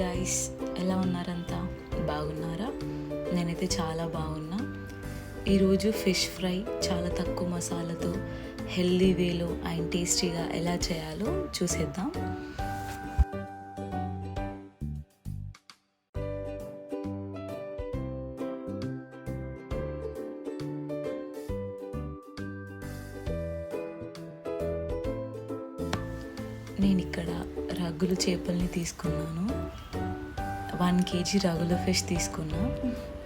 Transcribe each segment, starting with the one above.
Guys, ఎలా ఉన్నారంతా? బాగున్నారా? నేనైతే చాలా బాగున్నా. ఈరోజు ఫిష్ ఫ్రై చాలా తక్కువ మసాలాతో హెల్దీ వేలో అండ్ టేస్టీగా ఎలా చేయాలో చూసేద్దాం. నేను ఇక్కడ రగ్గుల చేపల్ని తీసుకున్నాను. 1 kg రగుల ఫిష్ తీసుకున్నా.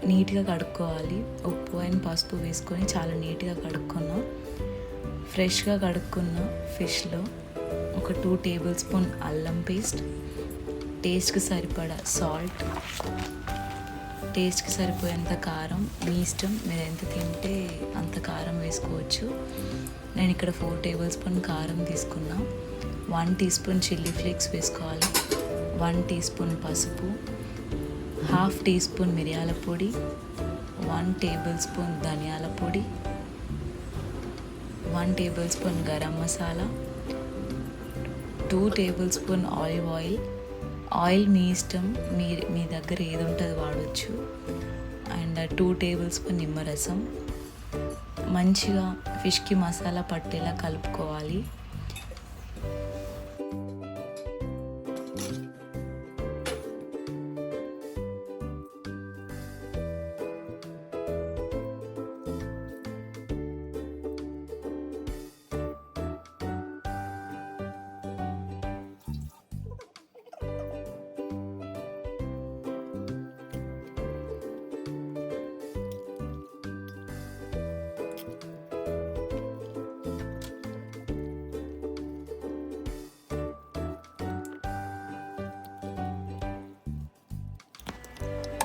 నీట్గా కడుక్కోవాలి. ఉప్పు అండ్ పసుపు వేసుకొని చాలా నీట్గా కడుక్కున్నా. ఫ్రెష్గా కడుక్కున్న ఫిష్లో ఒక 2 టేబుల్ స్పూన్ అల్లం పేస్ట్, టేస్ట్కి సరిపడా సాల్ట్, టేస్ట్కి సరిపోయేంత కారం. మీ ఇష్టం, మీరు ఎంత తింటే అంత కారం వేసుకోవచ్చు. నేను ఇక్కడ 4 టేబుల్ స్పూన్ కారం తీసుకున్నా. 1 టీ స్పూన్ చిల్లీ ఫ్లేక్స్ వేసుకోవాలి. 1 టీ స్పూన్ పసుపు, 1/2 టీ స్పూన్ మిరియాల పొడి, 1 టేబుల్ స్పూన్ ధనియాల పొడి, 1 tablespoon garam masala, 2 tablespoon olive oil. Oil మీ ఇష్టం, మీ దగ్గర ఏది ఉంటుంది వాడచ్చు. అండ్ 2 టేబుల్ స్పూన్ నిమ్మరసం. మంచిగా ఫిష్కి మసాలా పట్టేలా కలుపుకోవాలి.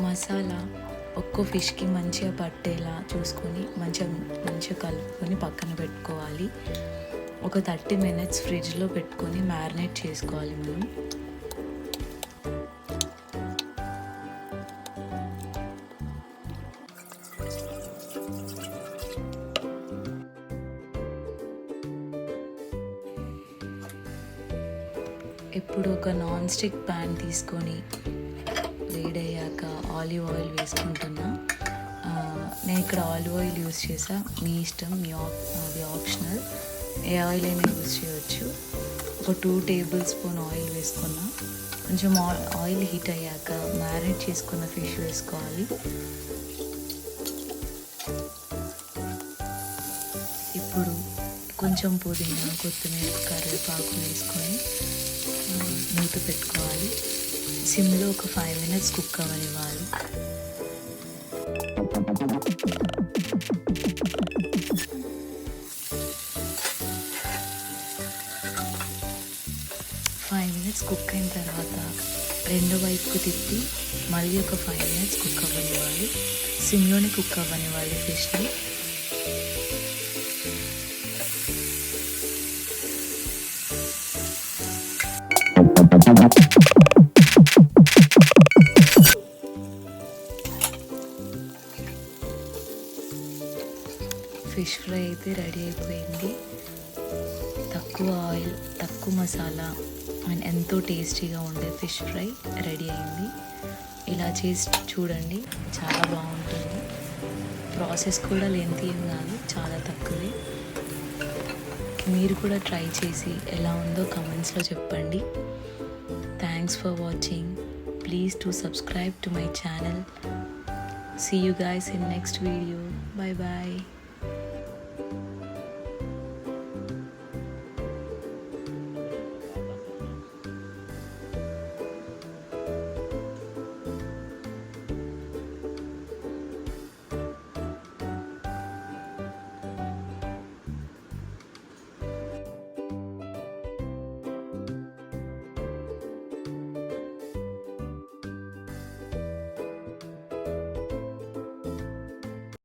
మసాలా ఒక్కో ఫిష్కి మంచిగా పట్టేలా చూసుకొని మంచిగా కలుపుకొని పక్కన పెట్టుకోవాలి. ఒక 30 minutes ఫ్రిడ్జ్లో పెట్టుకొని మ్యారినేట్ చేసుకోవాలి మనం. ఇప్పుడు ఒక నాన్ స్టిక్ ప్యాన్ తీసుకొని వేడయ్యాక ఆలివ్ ఆయిల్ వేసుకుంటున్నా. నేను ఇక్కడ ఆలివ్ ఆయిల్ యూజ్ చేసా. మీ ఇష్టం, అది ఆప్షనల్. ఏ ఆయిల్ అయినా యూజ్ చేయవచ్చు. ఒక 2 టేబుల్ స్పూన్ ఆయిల్ వేసుకున్నా. కొంచెం ఆయిల్ హీట్ అయ్యాక మ్యారినేట్ చేసుకున్న ఫిష్ వేసుకోవాలి. ఇప్పుడు కొంచెం పుదీనా, కొత్తిమీర, కరివేపాకు వేసుకొని మూత పెట్టుకోవాలి. సిమ్లో ఒక 5 minutes కుక్ అవ్వనివ్వాలి. కుక్ అయిన తర్వాత రెండో వైపుకు తిప్పి మళ్ళీ ఒక 5 minutes కుక్ అవ్వనివ్వాలి. సిమ్లోనే కుక్ అవ్వనివ్వాలి ఫిష్ని. ఫిష్ ఫ్రై అయితే రెడీ అయిపోయింది. తక్కువ ఆయిల్, తక్కువ మసాలా అండ్ ఎంతో టేస్టీగా ఉండే ఫిష్ ఫ్రై రెడీ అయింది. ఇలా చేసి చూడండి, చాలా బాగుంటుంది. ప్రాసెస్ కూడా లెంతీ ఏం కాదు, చాలా తక్కువే. మీరు కూడా ట్రై చేసి ఎలా ఉందో కమెంట్స్లో చెప్పండి. Thanks for watching. Please to subscribe to my channel. See you guys in next video. Bye bye.